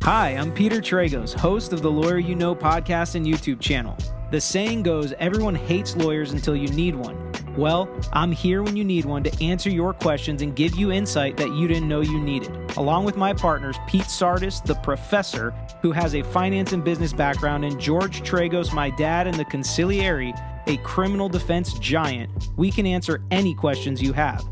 Hi, I'm Peter Tragos, host of the Lawyer You Know podcast and YouTube channel. The saying goes, everyone hates lawyers until you need one. Well, I'm here when you need one to answer your questions and give you insight that you didn't know you needed. Along with my partners, Pete Sardis, the professor, who has a finance and business background, and George Tragos, my dad, and the consigliere, a criminal defense giant, we can answer any questions you have.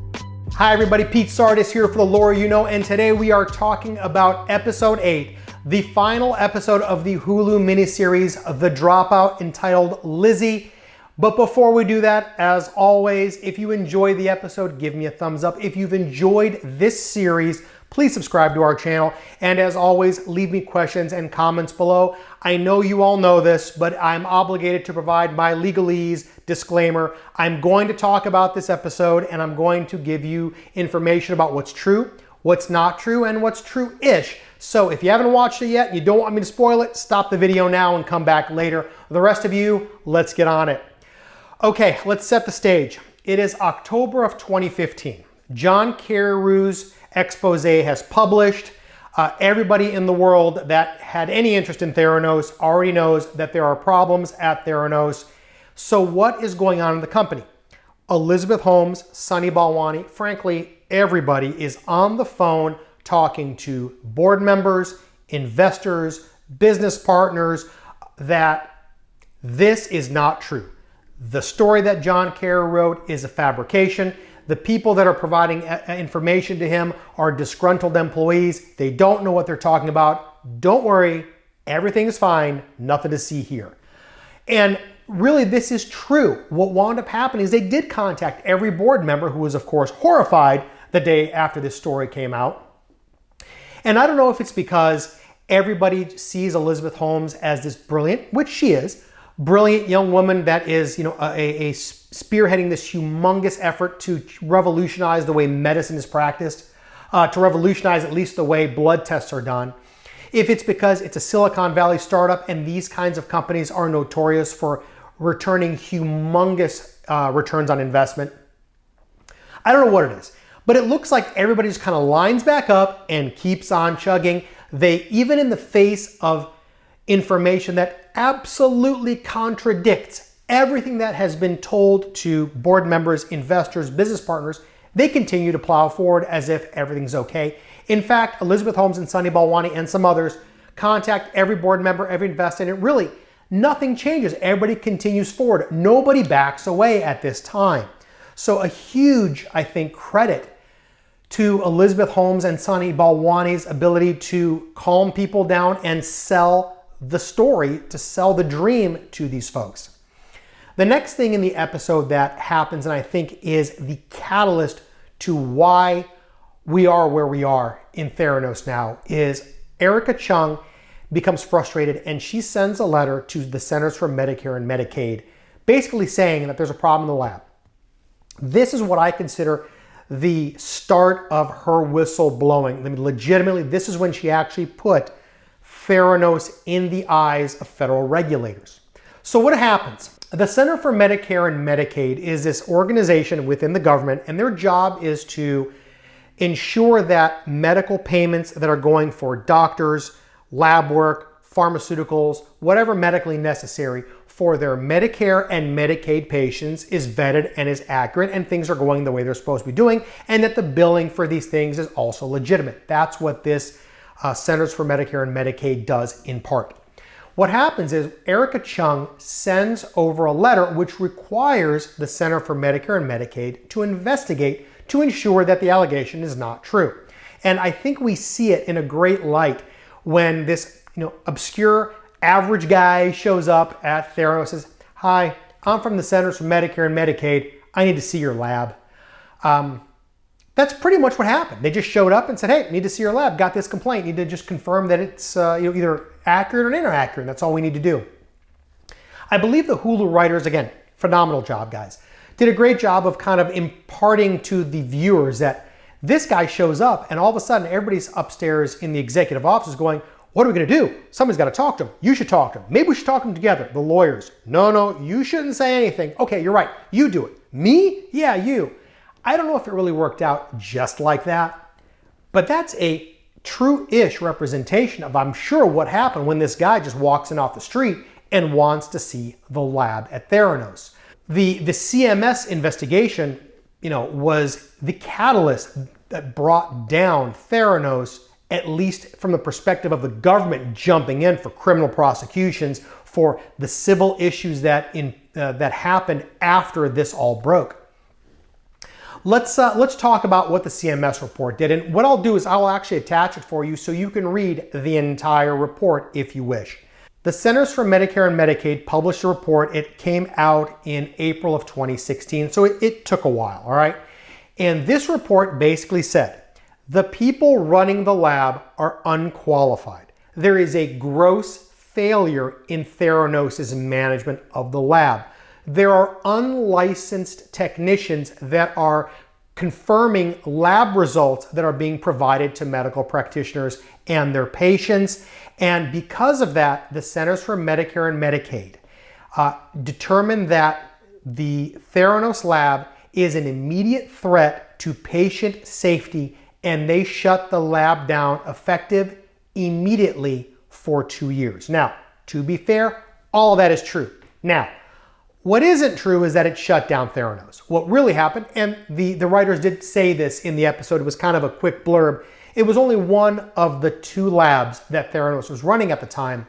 Hi everybody, Pete Sardis here for the Lawyer You Know, and today we are talking about episode 8, the final episode of the Hulu miniseries, The Dropout, entitled Lizzie. But before we do that, as always, if you enjoyed the episode, give me a thumbs up. If you've enjoyed this series, please subscribe to our channel. And as always, leave me questions and comments below. I know you all know this, but I'm obligated to provide my legalese disclaimer. I'm going to talk about this episode and I'm going to give you information about what's true, what's not true, and what's true-ish. So if you haven't watched it yet, you don't want me to spoil it, stop the video now and come back later. The rest of you, let's get on it. Okay, let's set the stage. It is October of 2015. John Carreyrou's expose has published. Everybody in the world that had any interest in Theranos already knows that there are problems at Theranos. So what is going on in the company? Elizabeth Holmes, Sunny Balwani, frankly, everybody is on the phone talking to board members, investors, business partners, that this is not true. The story that John Carrey wrote is a fabrication. The people that are providing information to him are disgruntled employees. They don't know what they're talking about. Don't worry, everything is fine. Nothing to see here. And really, this is true. What wound up happening is they did contact every board member, who was, of course, horrified the day after this story came out. And I don't know if it's because everybody sees Elizabeth Holmes as this brilliant, which she is, brilliant young woman that is, a spearheading this humongous effort to revolutionize the way medicine is practiced, to revolutionize at least the way blood tests are done. If it's because it's a Silicon Valley startup and these kinds of companies are notorious for returning humongous returns on investment, I don't know what it is. But it looks like everybody just kind of lines back up and keeps on chugging. They, even in the face of information that absolutely contradicts everything that has been told to board members, investors, business partners, they continue to plow forward as if everything's okay. In fact, Elizabeth Holmes and Sunny Balwani and some others contact every board member, every investor, and it really, nothing changes. Everybody continues forward. Nobody backs away at this time. So a huge, I think, credit to Elizabeth Holmes and Sunny Balwani's ability to calm people down and sell the story, to sell the dream to these folks. The next thing in the episode that happens, and I think is the catalyst to why we are where we are in Theranos now, is Erica Chung becomes frustrated and she sends a letter to the Centers for Medicare and Medicaid, basically saying that there's a problem in the lab. This is what I consider the start of her whistle blowing. I mean, legitimately, this is when she actually put Theranos in the eyes of federal regulators. So what happens? The Center for Medicare and Medicaid is this organization within the government, and their job is to ensure that medical payments that are going for doctors, lab work, pharmaceuticals, whatever medically necessary for their Medicare and Medicaid patients is vetted and is accurate, and things are going the way they're supposed to be doing, and that the billing for these things is also legitimate. That's what this Centers for Medicare and Medicaid does in part. What happens is Erica Chung sends over a letter which requires the Center for Medicare and Medicaid to investigate to ensure that the allegation is not true. And I think we see it in a great light when this obscure average guy shows up at Theranos and says, "Hi, I'm from the Centers for Medicare and Medicaid. I need to see your lab." That's pretty much what happened. They just showed up and said, "Hey, need to see your lab. Got this complaint. Need to just confirm that it's either accurate or inaccurate. That's all we need to do." I believe the Hulu writers, again, phenomenal job, guys, did a great job of kind of imparting to the viewers that this guy shows up and all of a sudden everybody's upstairs in the executive office going, "What are we going to do? Somebody's got to talk to him. You should talk to him. Maybe we should talk to him together." The lawyers, "No, you shouldn't say anything." "Okay, you're right. You do it." "Me? Yeah, you." I don't know if it really worked out just like that, but that's a true-ish representation of, I'm sure, what happened when this guy just walks in off the street and wants to see the lab at Theranos. The CMS investigation, was the catalyst that brought down Theranos, at least from the perspective of the government jumping in for criminal prosecutions for the civil issues that happened after this all broke. Let's talk about what the CMS report did. And what I'll do is I'll actually attach it for you so you can read the entire report if you wish. The Centers for Medicare and Medicaid published a report. It came out in April of 2016, so it took a while, all right? And this report basically said, the people running the lab are unqualified. There is a gross failure in Theranos' management of the lab. There are unlicensed technicians that are confirming lab results that are being provided to medical practitioners and their patients. And because of that, the Centers for Medicare and Medicaid determined that the Theranos lab is an immediate threat to patient safety, and they shut the lab down effective immediately for 2 years. Now, to be fair, all of that is true. Now, what isn't true is that it shut down Theranos. What really happened, and the writers did say this in the episode, it was kind of a quick blurb. It was only one of the 2 labs that Theranos was running at the time.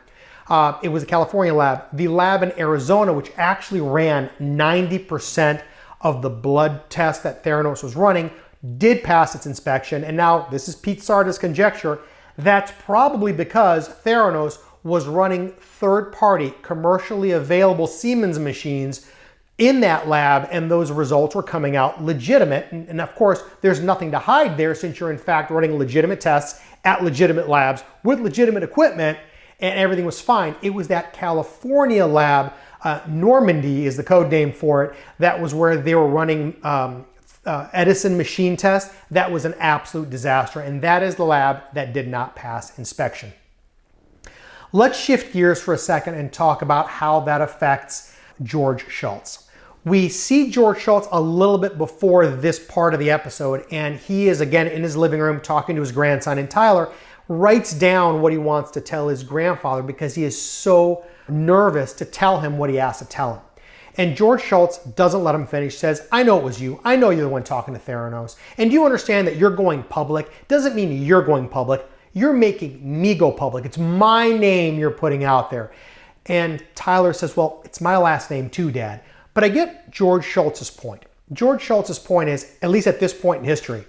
It was a California lab. The lab in Arizona, which actually ran 90% of the blood tests that Theranos was running, did pass its inspection. And now, this is Pete Sarda's conjecture, that's probably because Theranos was running third-party, commercially available Siemens machines in that lab, and those results were coming out legitimate. And of course, there's nothing to hide there since you're in fact running legitimate tests at legitimate labs with legitimate equipment, and everything was fine. It was that California lab, Normandy is the code name for it, that was where they were running Edison machine tests. That was an absolute disaster, and that is the lab that did not pass inspection. Let's shift gears for a second and talk about how that affects George Shultz. We see George Shultz a little bit before this part of the episode, and he is again in his living room talking to his grandson, and Tyler writes down what he wants to tell his grandfather because he is so nervous to tell him what he has to tell him. And George Shultz doesn't let him finish, says, I know it was you. I know you're the one talking to Theranos. And do you understand that you're going public doesn't mean you're going public. You're making me go public. It's my name you're putting out there. And Tyler says, well, it's my last name too, Dad. But I get George Shultz's point. George Shultz's point is, at least at this point in history,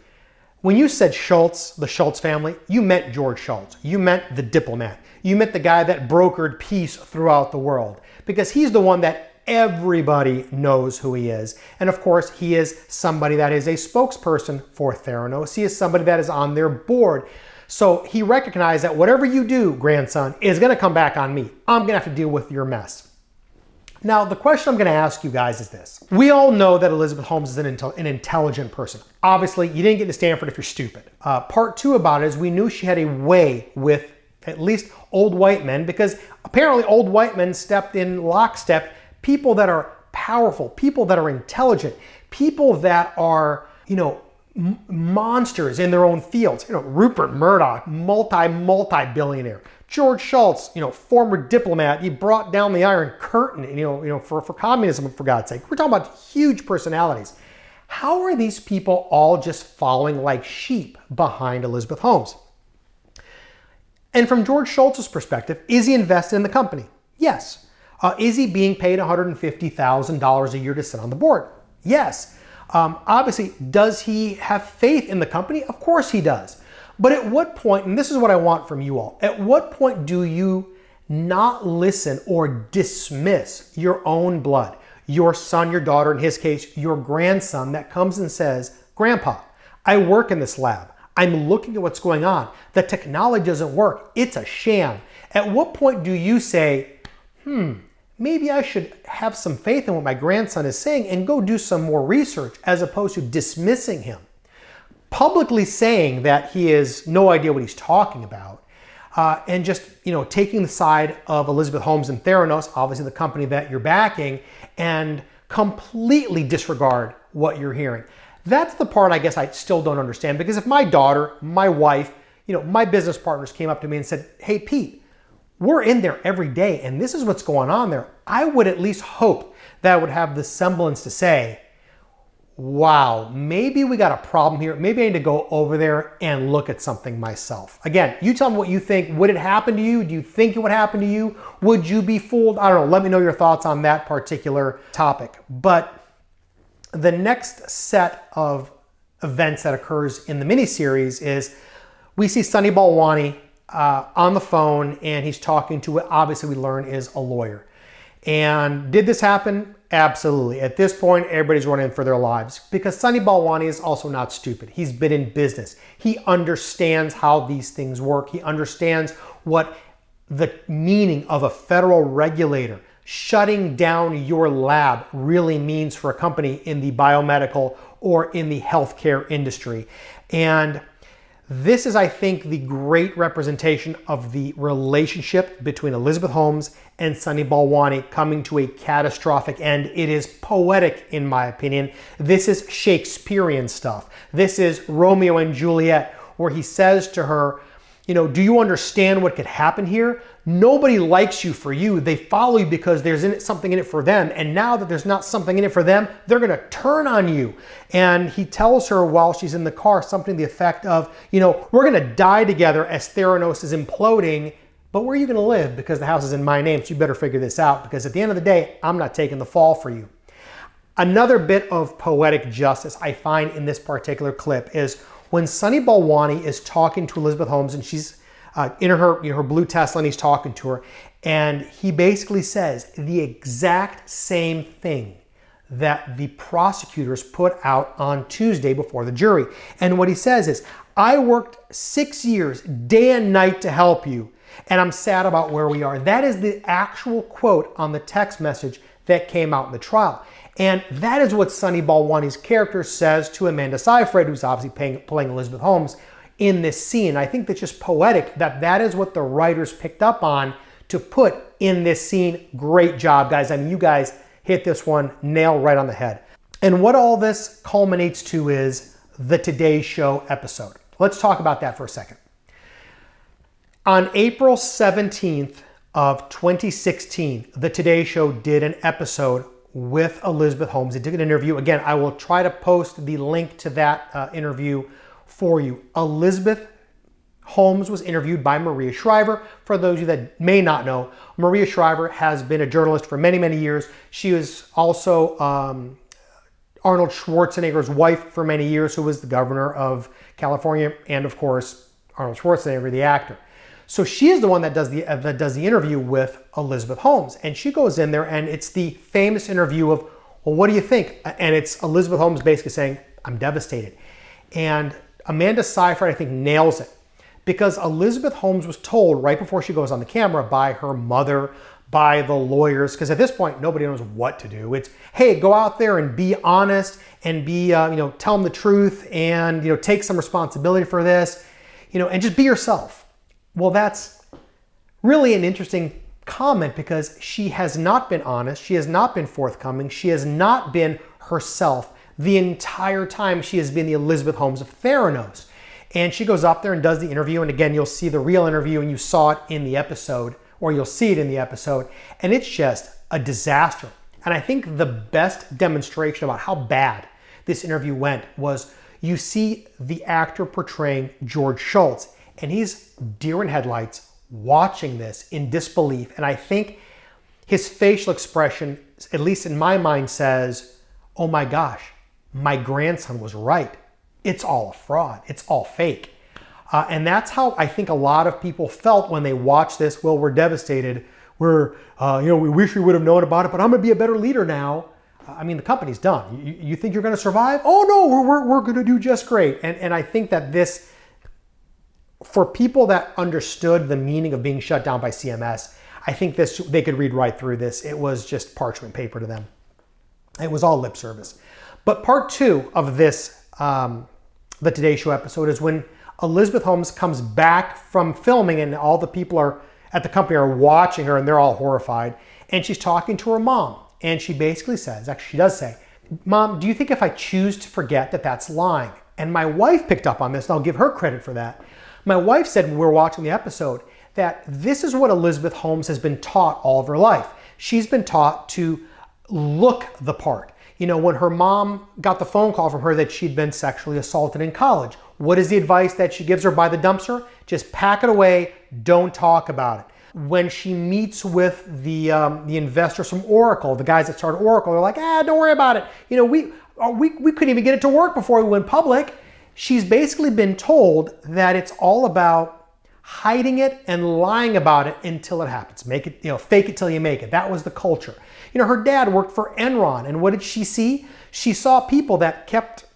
when you said Shultz, the Shultz family, you meant George Shultz. You meant the diplomat. You meant the guy that brokered peace throughout the world. Because he's the one that everybody knows who he is. And of course, he is somebody that is a spokesperson for Theranos. He is somebody that is on their board. So he recognized that whatever you do, grandson, is going to come back on me. I'm going to have to deal with your mess. Now, the question I'm going to ask you guys is this. We all know that Elizabeth Holmes is an intelligent person. Obviously, you didn't get to Stanford if you're stupid. Part 2 about it is we knew she had a way with at least old white men, because apparently old white men stepped in lockstep. People that are powerful, people that are intelligent, people that are, monsters in their own fields. Rupert Murdoch, multi-billionaire. George Shultz, former diplomat. He brought down the Iron Curtain, for communism, for God's sake. We're talking about huge personalities. How are these people all just following like sheep behind Elizabeth Holmes? And from George Shultz's perspective, is he invested in the company? Yes. Is he being paid $150,000 a year to sit on the board? Yes. Obviously, does he have faith in the company? Of course he does. But at what point, and this is what I want from you all, at what point do you not listen or dismiss your own blood, your son, your daughter, in his case, your grandson that comes and says, Grandpa, I work in this lab. I'm looking at what's going on. The technology doesn't work. It's a sham. At what point do you say, maybe I should have some faith in what my grandson is saying and go do some more research, as opposed to dismissing him? Publicly saying that he has no idea what he's talking about, and just taking the side of Elizabeth Holmes and Theranos, obviously the company that you're backing, and completely disregard what you're hearing. That's the part I guess I still don't understand, because if my daughter, my wife, my business partners came up to me and said, hey, Pete, we're in there every day and this is what's going on there. I would at least hope that I would have the semblance to say, wow, maybe we got a problem here. Maybe I need to go over there and look at something myself. Again, you tell me what you think. Would it happen to you? Do you think it would happen to you? Would you be fooled? I don't know. Let me know your thoughts on that particular topic. But the next set of events that occurs in the miniseries is we see Sunny Balwani on the phone, and he's talking to what obviously we learn is a lawyer. And did this happen? Absolutely. At this point, everybody's running for their lives because Sunny Balwani is also not stupid. He's been in business. He understands how these things work. He understands what the meaning of a federal regulator shutting down your lab really means for a company in the biomedical or in the healthcare industry. And this is, I think, the great representation of the relationship between Elizabeth Holmes and Sunny Balwani coming to a catastrophic end. It is poetic, in my opinion. This is Shakespearean stuff. This is Romeo and Juliet, where he says to her, do you understand what could happen here? Nobody likes you for you. They follow you because there's something in it for them. And now that there's not something in it for them, they're going to turn on you. And he tells her while she's in the car something to the effect of, we're going to die together as Theranos is imploding, but where are you going to live? Because the house is in my name, so you better figure this out because at the end of the day, I'm not taking the fall for you. Another bit of poetic justice I find in this particular clip is when Sunny Balwani is talking to Elizabeth Holmes and she's in her blue Tesla and he's talking to her, and he basically says the exact same thing that the prosecutors put out on Tuesday before the jury. And what he says is, I worked 6 years, day and night to help you, and I'm sad about where we are. That is the actual quote on the text message that came out in the trial. And that is what Sunny Balwani's character says to Amanda Seyfried, who's obviously playing Elizabeth Holmes in this scene. I think that's just poetic that is what the writers picked up on to put in this scene. Great job, guys. I mean, you guys hit this one nail right on the head. And what all this culminates to is the Today Show episode. Let's talk about that for a second. On April 17th of 2016, the Today Show did an episode with Elizabeth Holmes. They did an interview. Again, I will try to post the link to that interview for you. Elizabeth Holmes was interviewed by Maria Shriver. For those of you that may not know, Maria Shriver has been a journalist for many, many years. She was also Arnold Schwarzenegger's wife for many years, who was the governor of California, and of course, Arnold Schwarzenegger, the actor. So she is the one that does the interview with Elizabeth Holmes. And she goes in there and it's the famous interview of, well, what do you think? And it's Elizabeth Holmes basically saying, I'm devastated. And Amanda Seyfried, I think, nails it. Because Elizabeth Holmes was told right before she goes on the camera by her mother, by the lawyers, because at this point, nobody knows what to do. It's, hey, go out there and be honest and be, tell them the truth and, take some responsibility for this, and just be yourself. Well, that's really an interesting comment because she has not been honest. She has not been forthcoming. She has not been herself the entire time she has been the Elizabeth Holmes of Theranos. And she goes up there and does the interview. And again, you'll see the real interview and you saw it in the episode, or you'll see it in the episode. And it's just a disaster. And I think the best demonstration about how bad this interview went was you see the actor portraying George Shultz. And he's deer in headlights watching this in disbelief. And I think his facial expression, at least in my mind, says, oh my gosh, my grandson was right. It's all a fraud. It's all fake. And that's how I think a lot of people felt when they watched this. Well, we're devastated. We wish we would have known about it, but I'm going to be a better leader now. The company's done. You think you're going to survive? Oh no, we're going to do just great. And I think that this, for people that understood the meaning of being shut down by CMS, I think they could read right through this. It was just parchment paper to them. It was all lip service. But part two of this, the Today Show episode, is when Elizabeth Holmes comes back from filming and all the people at the company are watching her and they're all horrified. And she's talking to her mom. And she basically says, actually she does say, Mom, do you think if I choose to forget that that's lying? And my wife picked up on this, and I'll give her credit for that. My wife said when we were watching the episode that this is what Elizabeth Holmes has been taught all of her life. She's been taught to look the part. You know, when her mom got the phone call from her that she'd been sexually assaulted in college, what is the advice that she gives her by the dumpster? Just pack it away, don't talk about it. When she meets with the investors from Oracle, the guys that started Oracle, they're like, don't worry about it. You know, we couldn't even get it to work before we went public. She's basically been told that it's all about hiding it and lying about it until it happens. Make it, fake it till you make it. That was the culture. You know, her dad worked for Enron, and what did she see? She saw people that kept,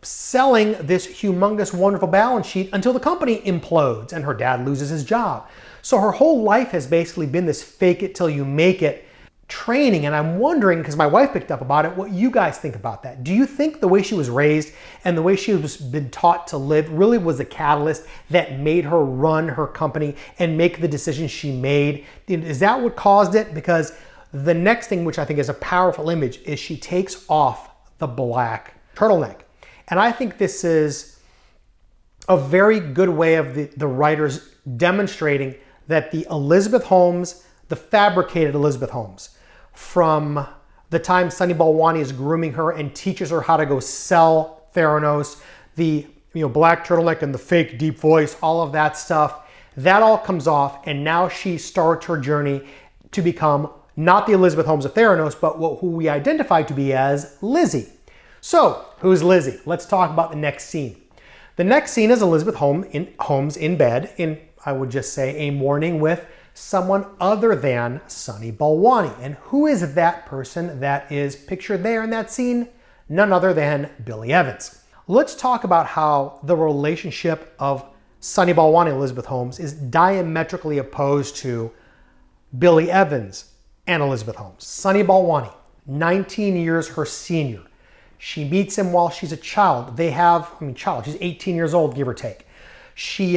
selling this humongous, wonderful balance sheet until the company implodes and her dad loses his job. So her whole life has basically been this fake it till you make it training. And I'm wondering, because my wife picked up about it, what you guys think about that. Do you think the way she was raised and the way she was been taught to live really was the catalyst that made her run her company and make the decisions she made? Is that what caused it? Because the next thing, which I think is a powerful image, is she takes off the black turtleneck. And I think this is a very good way of the writers demonstrating that the Elizabeth Holmes, the fabricated Elizabeth Holmes, from the time Sunny Balwani is grooming her and teaches her how to go sell Theranos, the black turtleneck and the fake deep voice, all of that stuff, that all comes off, and now she starts her journey to become not the Elizabeth Holmes of Theranos, but who we identify to be as Lizzie. So, who's Lizzie? Let's talk about the next scene. The next scene is Elizabeth Holmes in bed in, I would just say, a morning with someone other than Sunny Balwani. And who is that person that is pictured there in that scene? None other than Billy Evans. Let's talk about how the relationship of Sunny Balwani and Elizabeth Holmes is diametrically opposed to Billy Evans and Elizabeth Holmes. Sunny Balwani, 19 years her senior. She meets him while she's a child. She's 18 years old, give or take. She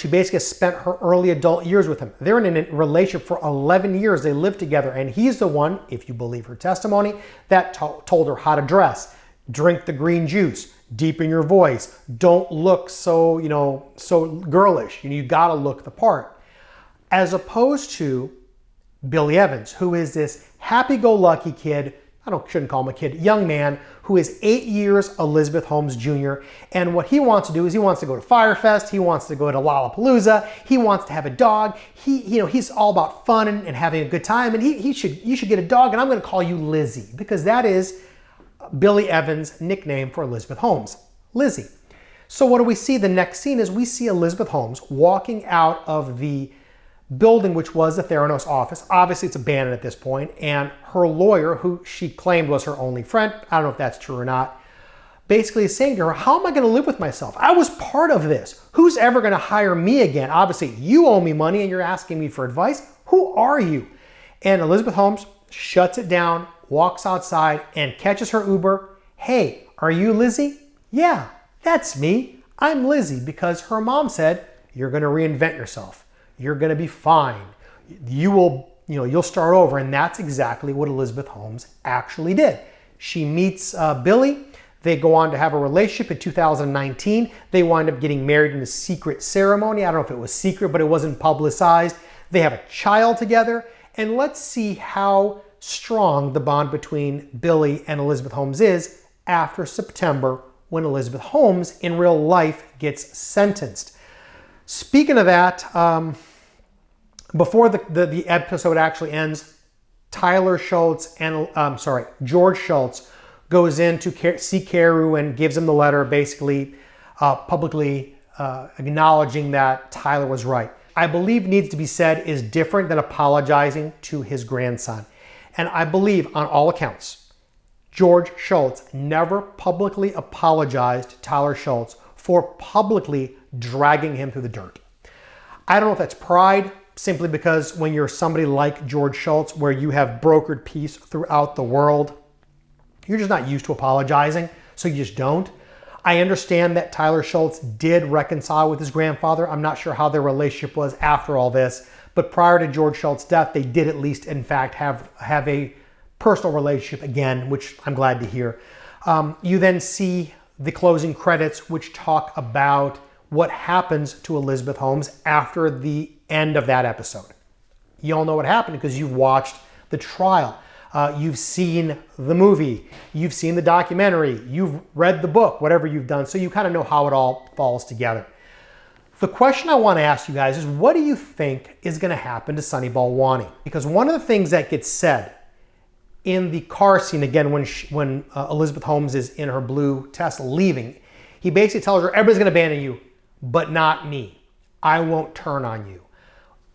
basically spent her early adult years with him. They're in a relationship for 11 years. They live together, and he's the one, if you believe her testimony, that told her how to dress, drink the green juice, deepen your voice, don't look so girlish. You gotta look the part. As opposed to Billy Evans, who is this happy-go-lucky kid, shouldn't call him a kid, young man who is 8 years Elizabeth Holmes Jr. And what he wants to do is he wants to go to Firefest, he wants to go to Lollapalooza, he wants to have a dog. He's all about fun and having a good time, and you should get a dog, and I'm going to call you Lizzie, because that is Billy Evans' nickname for Elizabeth Holmes, Lizzie. So what do we see? The next scene is we see Elizabeth Holmes walking out of the building, which was the Theranos office. Obviously, it's abandoned at this point, and her lawyer, who she claimed was her only friend, I don't know if that's true or not, basically is saying to her, how am I going to live with myself? I was part of this. Who's ever going to hire me again? Obviously, you owe me money and you're asking me for advice. Who are you? And Elizabeth Holmes shuts it down, walks outside, and catches her Uber. Hey, are you Lizzie? Yeah, that's me. I'm Lizzie, because her mom said, you're going to reinvent yourself. You're going to be fine. You'll start over. And that's exactly what Elizabeth Holmes actually did. She meets Billy. They go on to have a relationship in 2019. They wind up getting married in a secret ceremony. I don't know if it was secret, but it wasn't publicized. They have a child together. And let's see how strong the bond between Billy and Elizabeth Holmes is after September, when Elizabeth Holmes in real life gets sentenced. Speaking of that, before the episode actually ends, George Shultz goes in to see Carew and gives him the letter, basically publicly acknowledging that Tyler was right. I believe needs to be said is different than apologizing to his grandson. And I believe, on all accounts, George Shultz never publicly apologized to Tyler Shultz for publicly dragging him through the dirt. I don't know if that's pride, simply because when you're somebody like George Shultz, where you have brokered peace throughout the world, you're just not used to apologizing, so you just don't. I understand that Tyler Shultz did reconcile with his grandfather. I'm not sure how their relationship was after all this, but prior to George Shultz's death, they did at least, in fact, have a personal relationship again, which I'm glad to hear. You then see the closing credits, which talk about what happens to Elizabeth Holmes after the end of that episode. You all know what happened because you've watched the trial. You've seen the movie. You've seen the documentary. You've read the book, whatever you've done. So you kind of know how it all falls together. The question I want to ask you guys is, what do you think is going to happen to Sunny Balwani? Because one of the things that gets said in the car scene, again, when Elizabeth Holmes is in her blue Tesla leaving, he basically tells her, everybody's going to abandon you, but not me. I won't turn on you.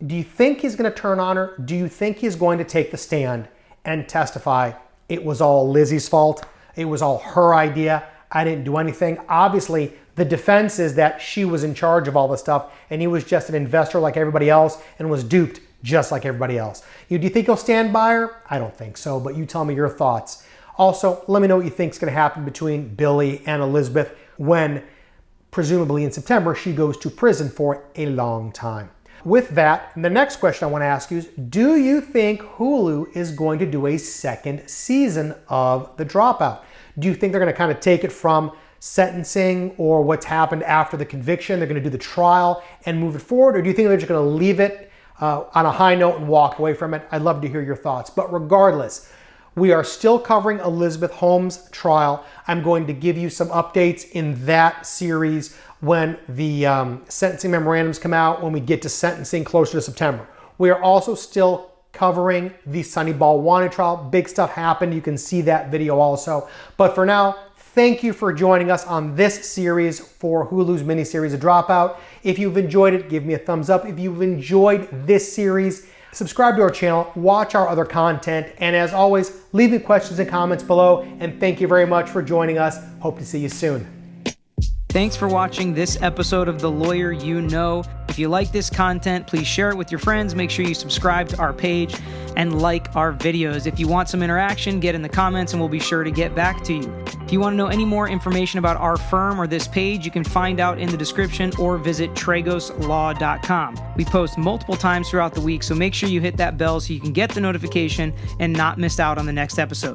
Do you think he's going to turn on her? Do you think he's going to take the stand and testify it was all Lizzie's fault? It was all her idea. I didn't do anything. Obviously, the defense is that she was in charge of all this stuff and he was just an investor like everybody else and was duped just like everybody else. Do you think he'll stand by her? I don't think so, but you tell me your thoughts. Also, let me know what you think is going to happen between Billy and Elizabeth when, presumably in September, she goes to prison for a long time. With that, the next question I want to ask you is, do you think Hulu is going to do a second season of The Dropout? Do you think they're going to kind of take it from sentencing or what's happened after the conviction, they're going to do the trial and move it forward? Or do you think they're just going to leave it on a high note and walk away from it? I'd love to hear your thoughts. But regardless, we are still covering Elizabeth Holmes' trial. I'm going to give you some updates in that series when the sentencing memorandums come out, when we get to sentencing closer to September. We are also still covering the Sunny Balwani trial. Big stuff happened. You can see that video also. But for now, thank you for joining us on this series for Hulu's miniseries, The Dropout. If you've enjoyed it, give me a thumbs up. If you've enjoyed this series, subscribe to our channel, watch our other content, and as always, leave me questions and comments below. And thank you very much for joining us. Hope to see you soon. Thanks for watching this episode of The Lawyer You Know. If you like this content, please share it with your friends. Make sure you subscribe to our page and like our videos. If you want some interaction, get in the comments and we'll be sure to get back to you. If you want to know any more information about our firm or this page, you can find out in the description or visit tragoslaw.com. We post multiple times throughout the week, so make sure you hit that bell so you can get the notification and not miss out on the next episode.